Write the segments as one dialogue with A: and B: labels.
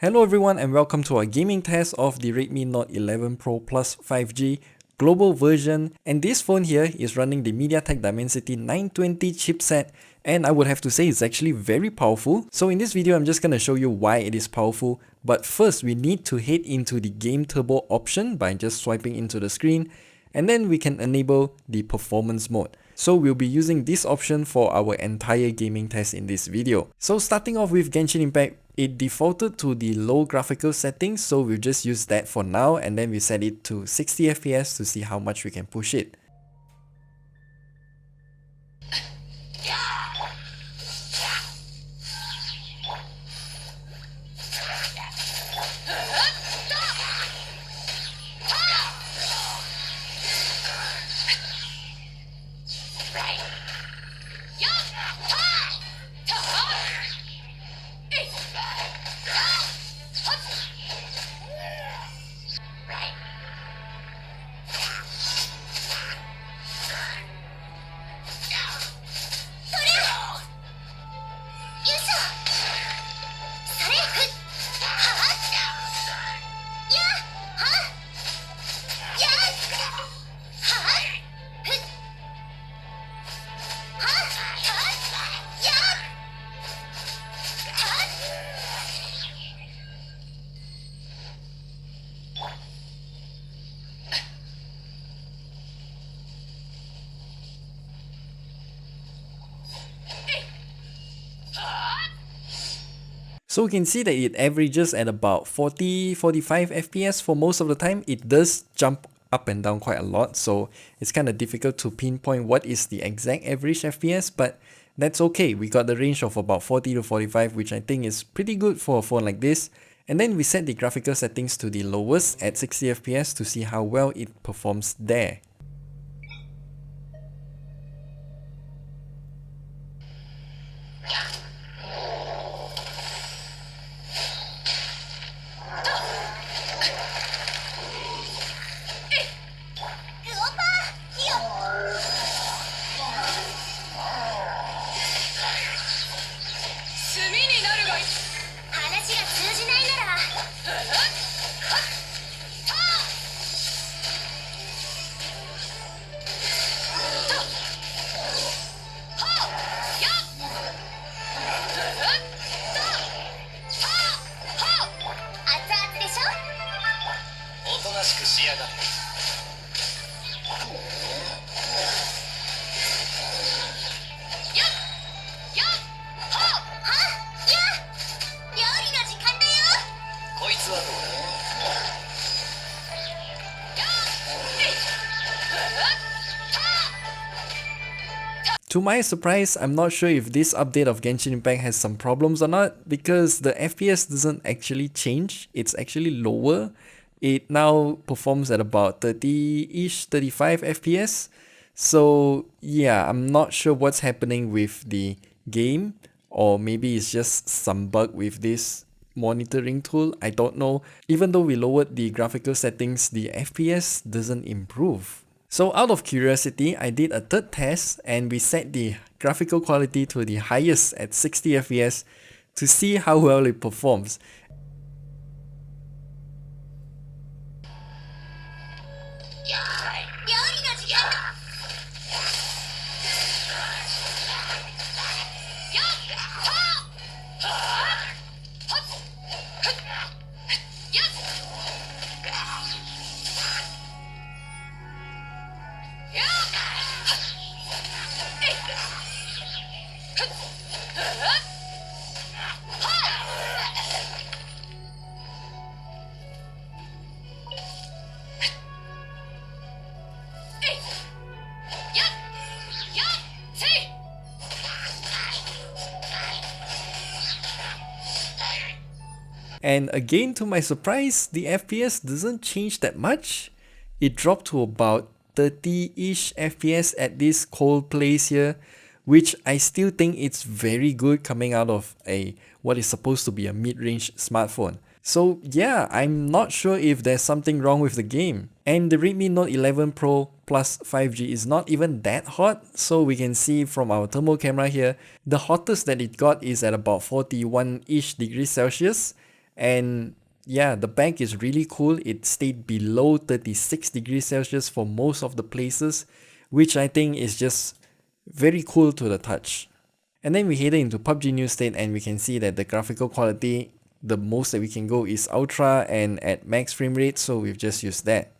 A: Hello everyone and welcome to our gaming test of the Redmi Note 11 Pro Plus 5G global version, and this phone here is running the MediaTek Dimensity 920 chipset, and I would have to say it's actually very powerful. So in this video I'm just going to show you why it is powerful, but first we need to head into the game turbo option by just swiping into the screen, and then we can enable the performance mode. So we'll be using this option for our entire gaming test in this video. So starting off with Genshin Impact, it defaulted to the low graphical settings, so we'll just use that for now, and then we set it to 60 FPS to see how much we can push it. So we can see that it averages at about 40-45 FPS for most of the time. It does jump up and down quite a lot, so it's kind of difficult to pinpoint what is the exact average FPS, but that's okay. We got the range of about 40 to 45, which I think is pretty good for a phone like this. And then we set the graphical settings to the lowest at 60 FPS to see how well it performs there. To my surprise, I'm not sure if this update of Genshin Impact has some problems or not, because the FPS doesn't actually change, it's actually lower. It now performs at about 30-ish, 35 FPS. So yeah, I'm not sure what's happening with the game, or maybe it's just some bug with this monitoring tool, I don't know. Even though we lowered the graphical settings, the FPS doesn't improve. So out of curiosity, I did a third test and we set the graphical quality to the highest at 60 FPS to see how well it performs. And again, to my surprise, the FPS doesn't change that much. It dropped to about 30-ish FPS at this cold place here, which I still think it's very good coming out of what is supposed to be a mid-range smartphone. So yeah, I'm not sure if there's something wrong with the game. And the Redmi Note 11 Pro Plus 5G is not even that hot, so we can see from our thermal camera here, the hottest that it got is at about 41-ish degrees Celsius. And yeah, the back is really cool. It stayed below 36 degrees Celsius for most of the places, which I think is just very cool to the touch. And then we headed into PUBG New State and we can see that the graphical quality, the most that we can go is ultra and at max frame rate, so we've just used that.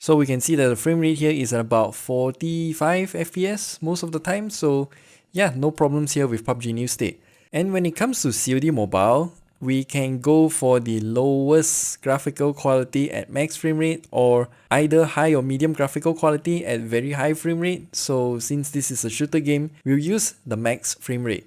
A: So we can see that the frame rate here is at about 45 FPS most of the time. So yeah, no problems here with PUBG New State. And when it comes to COD Mobile, we can go for the lowest graphical quality at max frame rate or either high or medium graphical quality at very high frame rate. So since this is a shooter game, we'll use the max frame rate.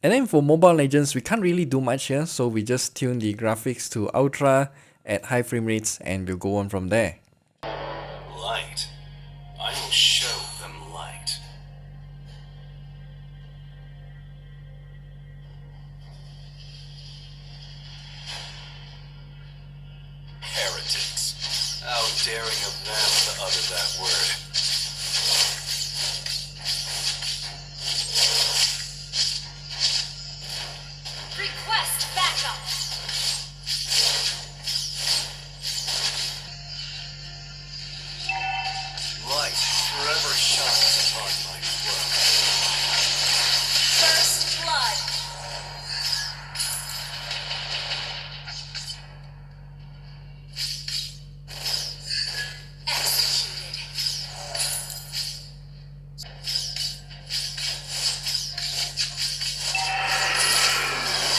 A: And then for Mobile Legends, we can't really do much here, so we just tune the graphics to ultra at high frame rates and we'll go on from there.
B: Light. I will show them light. Heretics. How daring of them to utter that word.
C: Request backup.
B: Light forever shines upon my cloak.
C: First blood. Executed.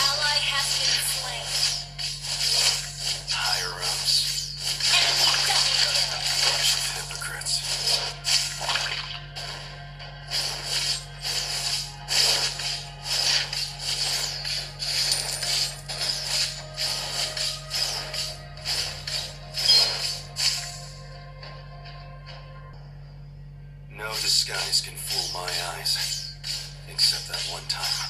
C: Ally has been slain.
B: Higher-ups.
C: Enemy double kill.
B: Bunch of hypocrites. No disguise can fool my eyes, except that one time.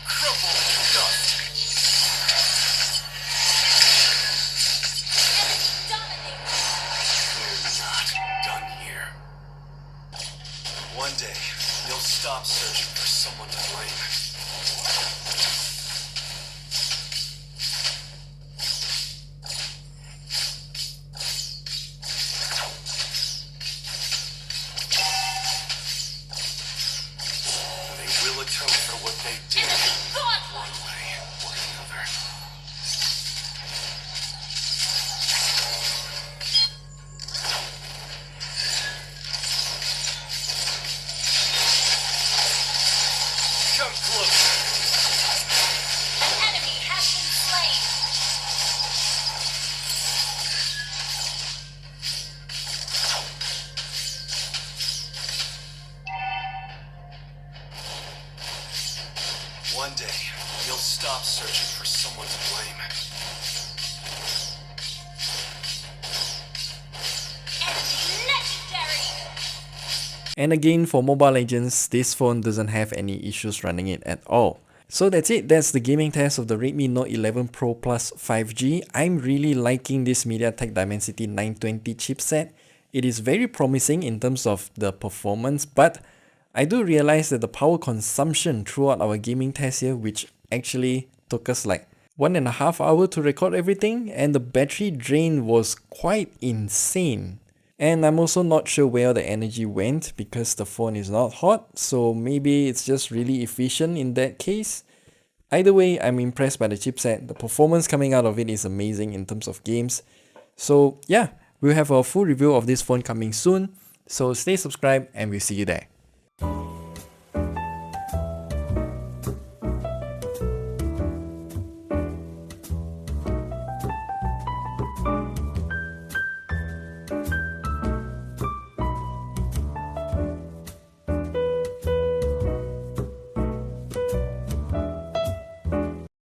B: Crumble into dust.
C: Enemy dominated.
B: We're not done here. One day, you'll stop searching for someone to blame. They will atone for what they did.
C: Enemy
B: One
C: godlike.
B: way or another. Come closer.
C: An enemy has been slain.
B: One day, you'll stop searching for someone to blame.
C: Enemy legendary.
A: And again, for Mobile Legends, this phone doesn't have any issues running it at all. So that's it, that's the gaming test of the Redmi Note 11 Pro Plus 5G. I'm really liking this MediaTek Dimensity 920 chipset. It is very promising in terms of the performance, but I do realize that the power consumption throughout our gaming test here, which actually took us like 1.5 hours to record everything, and the battery drain was quite insane. And I'm also not sure where the energy went because the phone is not hot, so maybe it's just really efficient in that case. Either way, I'm impressed by the chipset. The performance coming out of it is amazing in terms of games. So yeah, we'll have a full review of this phone coming soon. So stay subscribed and we'll see you there.